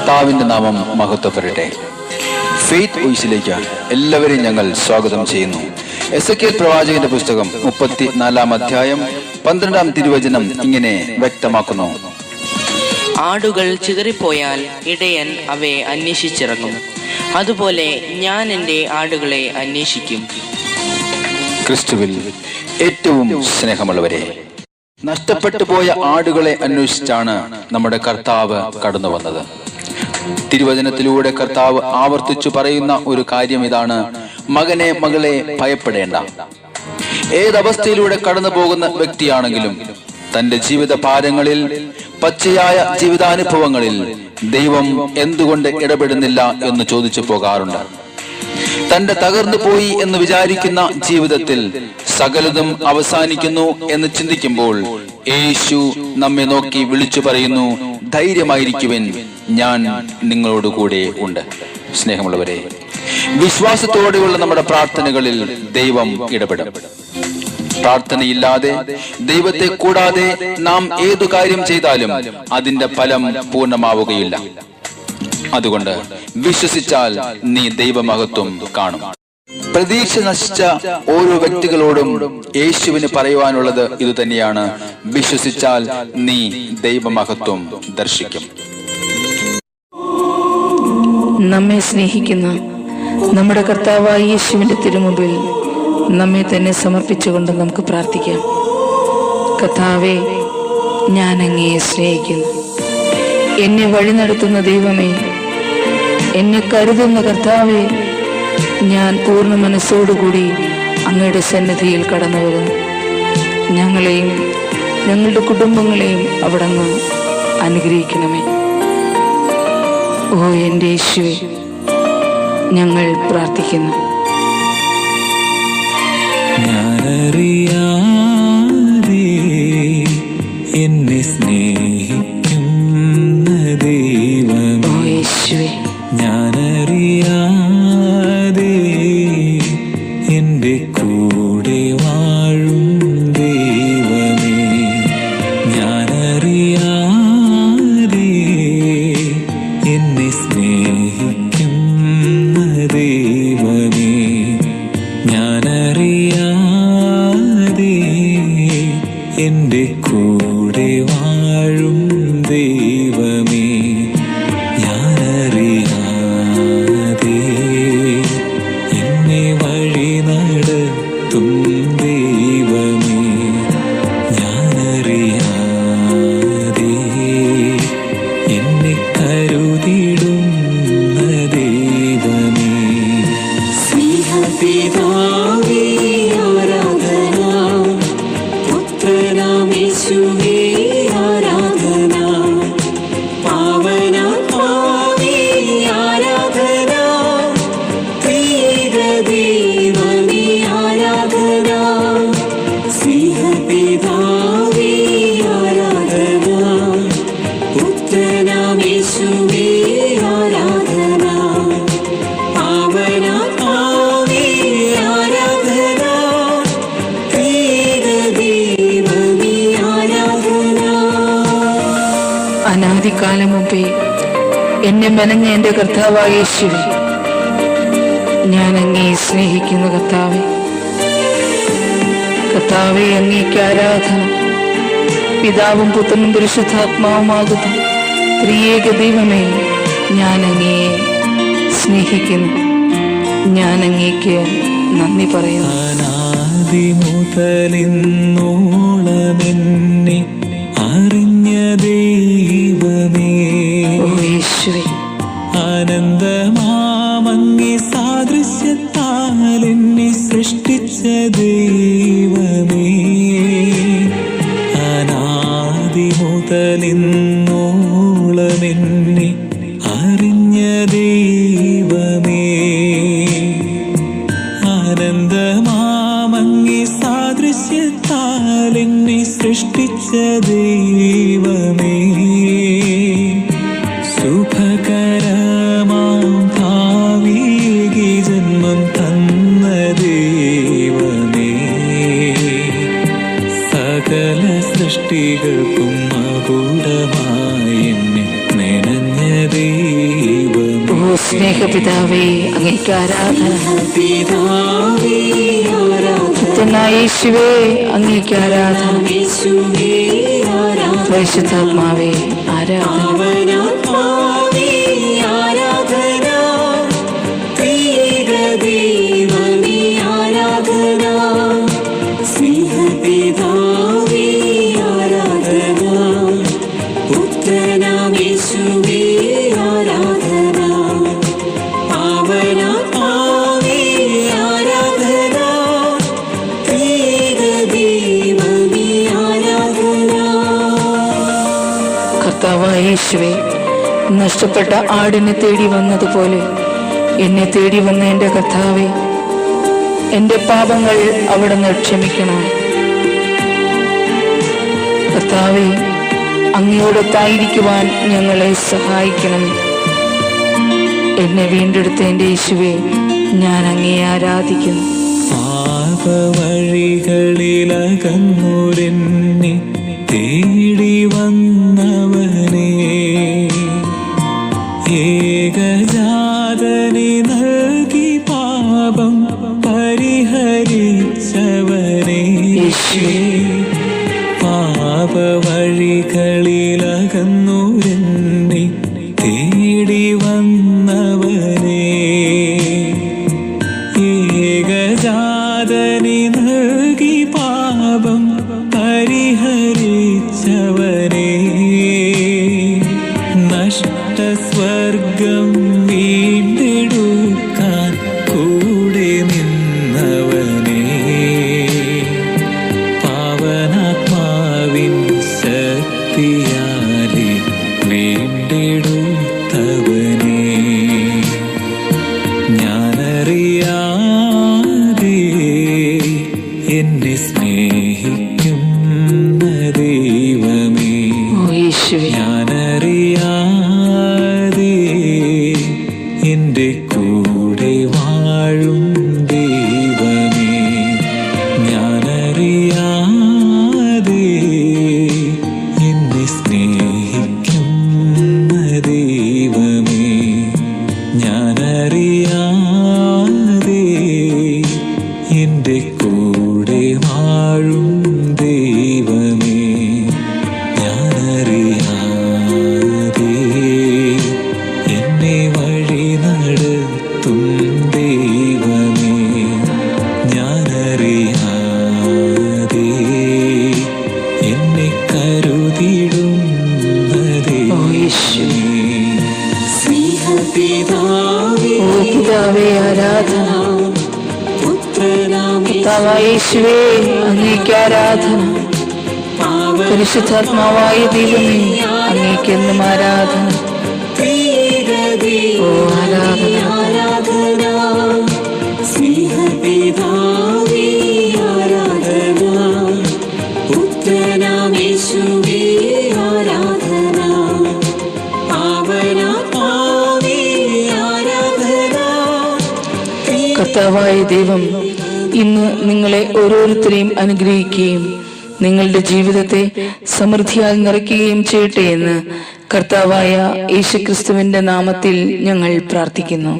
കർത്താവിന്റെ നാമം മഹത്വപ്പെടട്ടെ. ഫെയ്ത്ത് വോയിസിലേക്ക് എല്ലാവരെയും ഞങ്ങൾ സ്വാഗതം ചെയ്യുന്നു. എസെക്കിയേൽ പ്രവാചകന്റെ പുസ്തകം 34 അധ്യായം 12 തിരുവചനം ഇങ്ങനെ വ്യക്തമാക്കുന്നു: ആടുകൾ ചിതറിപ്പോയാൽ ഇടയൻ അവയെ അന്വേഷിച്ചിറങ്ങും, അതുപോലെ ഞാൻ എൻ്റെ ആടുകളെ അന്വേഷിക്കും. ക്രിസ്തുവിൽ ഏറ്റവും സ്നേഹമുള്ളവരെ, നഷ്ടപ്പെട്ടു പോയ ആടുകളെ അന്വേഷിച്ചാണ് നമ്മുടെ കർത്താവ് കടന്നു വന്നത്. തിരുവചനത്തിലൂടെ കർത്താവ് ആവർത്തിച്ചു പറയുന്ന ഒരു കാര്യം ഇതാണ്: മകനെ, മകളെ, ഭയപ്പെടേണ്ട. ഏതവസ്ഥയിലൂടെ കടന്നു പോകുന്ന വ്യക്തിയാണെങ്കിലും തന്റെ ജീവിത ഭാരങ്ങളിൽ, പച്ചയായ ജീവിതാനുഭവങ്ങളിൽ ദൈവം എന്തുകൊണ്ട് ഇടപെടുന്നില്ല എന്ന് ചോദിച്ചു പോകാറുണ്ട്. തന്റെ തകർന്നു പോയി എന്ന് വിചാരിക്കുന്ന ജീവിതത്തിൽ സകലതും അവസാനിക്കുന്നു എന്ന് ചിന്തിക്കുമ്പോൾ യേശു നമ്മെ നോക്കി വിളിച്ചു പറയുന്നു: ധൈര്യമായിരിക്കുവിൻ, ഞാൻ നിങ്ങളോടുകൂടെ ഉണ്ട്. സ്നേഹമുള്ളവരെ, വിശ്വാസത്തോടെയുള്ള നമ്മുടെ പ്രാർത്ഥനകളിൽ ദൈവം ഇടപെടും. പ്രാർത്ഥനയില്ലാതെ, ദൈവത്തെ കൂടാതെ നാം ഏതു കാര്യം ചെയ്താലും അതിന്റെ ഫലം പൂർണ്ണമാവുകയില്ല. അതുകൊണ്ട് വിശ്വസിച്ചാൽ നീ ദൈവമഹത്വം കാണും. പ്രതീക്ഷ നശിച്ച ഓരോ വ്യക്തികളോടും യേശുവിന് പറയുവാനുള്ളത് ഇതുതന്നെയാണ്: വിശ്വസിച്ചാൽ നീ ദൈവമഹത്വം ദർശിക്കും. നമ്മെ സ്നേഹിക്കുന്ന നമ്മുടെ കർത്താവായ യേശുവിന്റെ തിരുമുമ്പിൽ നമ്മെ തന്നെ സമർപ്പിച്ചുകൊണ്ട് നമുക്ക് പ്രാർത്ഥിക്കാം. കർത്താവേ, ഞാൻ അങ്ങയെ സ്നേഹിക്കുന്നു. എന്നെ വഴി നടത്തുന്ന ദൈവമേ, എന്നെ കരുതുന്ന കർത്താവേ, ഞാൻ പൂർണ്ണ മനസ്സോടുകൂടി അങ്ങയുടെ സന്നിധിയിൽ കടന്നു വരുന്നു. ഞങ്ങളെയും ഞങ്ങളുടെ കുടുംബങ്ങളെയും അവിടുന്ന് അനുഗ്രഹിക്കണമേ. ഓ എൻ്റെ യേശുവേ, ഞങ്ങൾ പ്രാർത്ഥിക്കുന്നു. ഞാനറിയാതെ എന്നെ സ്നേഹിക്കുന്ന ദൈവമേ, യേശുവേ, ഞാനറിയാതെ എൻ്റെ കൂടെ വാഴും ദൈവമേ, ഞാനറിയാതെ എന്നെ സ്നേഹിക്കുന്ന ദൈവമേ, ഞാനറിയാതെ എൻ്റെ കൂടെ വാഴും ദൈവമേ, ഞാനറിയാതെ എന്നെ വഴി നടത്തും ദൈവമേ, ഞാനറിയാതെ എന്നെ കരുതിടുന്ന ദൈവമേ. സ്നേഹപിതാവേ ആരാധന, പുത്രനാം യേശുവേ ആരാധന, പാവനാത്മാവേ ആരാധന, ത്രിയേക ദൈവമേ ആരാധന. സ്നേഹപിതാവേ ആരാധന, പുത്രനാം യേശുവേ ആരാധന, പാവനാത്മാവേ ആരാധന, ത്രിയേക ദൈവമേ ആരാധന. അനാദികാലം മുമ്പേ എന്നെ മെനഞ്ഞ എൻ്റെ കർത്താവായ യേശുവേ, ഞാൻ അങ്ങയെ സ്നേഹിക്കുന്ന കർത്താവേ. കർത്താവേ, അങ്ങേക്ക് ആരാധന. പിതാവും പുത്രനും പരിശുദ്ധാത്മാവുമാകുന്ന ത്രിയേക ദൈവമേ, ഞാൻ അങ്ങയെ സ്നേഹിക്കുന്നു. ഞാൻ അങ്ങേക്ക് നന്ദി പറയുന്നു. അനാദി മുതലിന്നോളമെന്നെ അറിഞ്ഞ ദൈവമേ, ഓ യേശുവേ, ആനന്ദമാമങ്ങി സാദൃശ്യത്താൽ എന്നെ സൃഷ്ടിച്ച ദൈവമേ, അനാദി മുതലിന്നോളമെന്നെ അറിഞ്ഞ ദൈവമേ, ആനന്ദമാമങ്ങി സാദൃശ്യത്താൽ എന്നെ സൃഷ്ടിച്ച ദൈവമേ, സുഖകരമാം ഭാവിക്ക് ജന്മം തന്ന ദൈവമേ, സകല സൃഷ്ടികൾക്കും മകുടമായി എന്നെ മെനഞ്ഞ ദൈവമേ, പിതാവേ അങ്ങേക്ക് ആരാധന. പുത്രനായ യേശുവേ അങ്ങേക്ക് ആരാധന. പരിശുദ്ധാത്മാവേ ആരാധന. കർത്താവായ യേശുവേ, നഷ്ടപ്പെട്ട ആടിനെ തേടി വന്നതുപോലെ എന്നെ തേടി വന്ന എൻ്റെ കർത്താവേ, എൻ്റെ പാപങ്ങൾ അവിടുന്ന് ക്ഷമിക്കണം. കർത്താവേ, അങ്ങയോടൊത്തായിരിക്കുവാൻ ഞങ്ങളെ സഹായിക്കണം. എന്നെ വീണ്ടെടുത്ത എൻ്റെ യേശുവേ, ഞാൻ അങ്ങയെ ആരാധിക്കുന്നു. പാപവഴികളിലകന്നൂരെന്നെ തേടി വന്നവനെ, ഏകജാതനെ നൽകി പാപം പരിഹരിച്ചവനെ, പാപവഴികളിലകന്നൂരെന്നെ തേടി വന്നവനെ, ഏകജാതനെ നൽകി പാപം പരിഹരിച്ചവനെ, നഷ്ടസ്വർഗം വീണ്ടെടുക്കാൻ കൂടെ നിന്നവനെ, പാവനാത്മാവിൻ ശക്തിയാലെ വീണ്ടെടുത്തവനെ, ഞാനറിയാതെ എന്നെ സ്നേഹിക്കുന്ന ദൈവമേ, ഞാനറിയാതെ എൻ്റെ കൂടെ വാഴും ദൈവമേ, ഞാനറിയാതെ എന്നെ സ്നേഹിക്കുന്ന ദൈവമേ, ഞാനറിയാതെ എൻ്റെ കൂടെ വാഴും ദൈവമേ, ഞാനറിയാതെ എന്നെ വഴി നടത്തും ദൈവമേ, ഞാനറിയാതെ എന്നെ കരുതിടുന്ന ദൈവമേ, ഓ പിതാവേ ആരാധന. കർത്താവായ യേശുവേ അങ്ങേക്ക് ആരാധന. പരിശുദ്ധാത്മാവായ ദൈവമേ അങ്ങേക്ക് എന്നും ആരാധന. ഓ ആരാധന. കർത്താവായ ദൈവം ഇന്ന് നിങ്ങളെ ഓരോരുത്തരെയും അനുഗ്രഹിക്കുകയും നിങ്ങളുടെ ജീവിതത്തെ സമൃദ്ധിയായി നിറയ്ക്കുകയും ചെയ്യട്ടെ എന്ന് കർത്താവായ യേശുക്രിസ്തുവിന്റെ നാമത്തിൽ ഞങ്ങൾ പ്രാർത്ഥിക്കുന്നു.